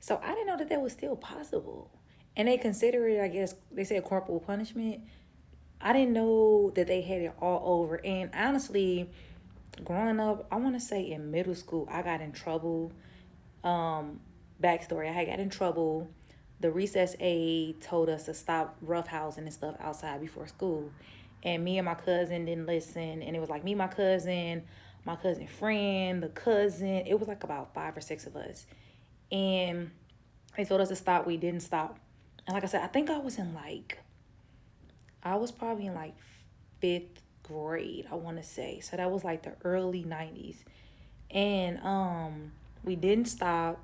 So I didn't know that that was still possible. And they consider it, I guess, they said corporal punishment. I didn't know that they had it all over. And honestly, growing up, I want to say in middle school, I got in trouble. Um, Backstory: I had got in trouble. The recess aide told us to stop roughhousing and stuff outside before school, and me and my cousin didn't listen. And it was like me, my cousin friend, the cousin. It was like about 5 or 6 of us, and they told us to stop. We didn't stop. And like I said, I think I was probably in like fifth grade, I want to say. So that was like the early 90s. And we didn't stop.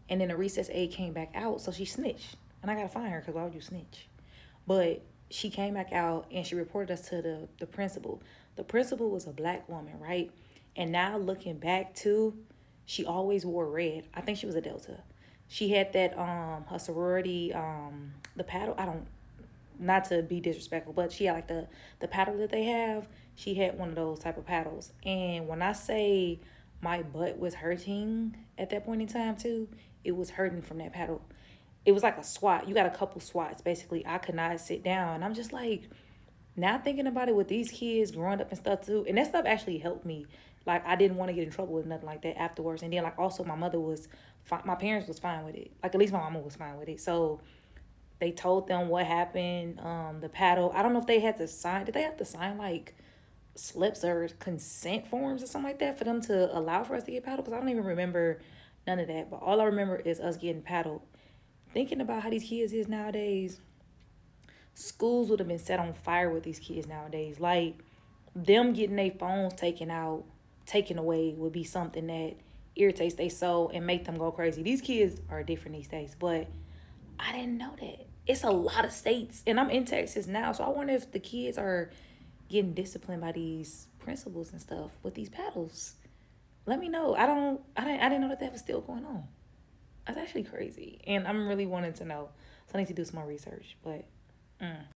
And then the recess aide came back out. So she snitched. And I got to find her because why would you snitch? But she came back out and she reported us to the principal. The principal was a black woman, right? And now looking back too, she always wore red. I think she was a Delta. She had that her sorority the paddle. I don't, not to be disrespectful, but she had like the paddle that they have. She had one of those type of paddles. And when I say my butt was hurting at that point in time too, it was hurting from that paddle. It was like a swat. You got a couple swats basically. I could not sit down. And I'm just like, now thinking about it with these kids growing up and stuff too, and that stuff actually helped me. Like I didn't want to get in trouble with nothing like that afterwards. And then like also my mother was fine, my parents was fine with it. Like at least my mama was fine with it. So they told them what happened. The paddle. I don't know if they had to sign. Did they have to sign like slips or consent forms or something like that for them to allow for us to get paddled? Because I don't even remember none of that. But all I remember is us getting paddled. Thinking about how these kids is nowadays, schools would have been set on fire with these kids nowadays. Like them getting their phones taken away would be something that irritates their soul and make them go crazy. These kids are different these days, but I didn't know that. It's a lot of states, and I'm in Texas now, so I wonder if the kids are getting disciplined by these principals and stuff with these paddles. Let me know. I didn't know that that was still going on. That's actually crazy, and I'm really wanting to know. So I need to do some more research, but.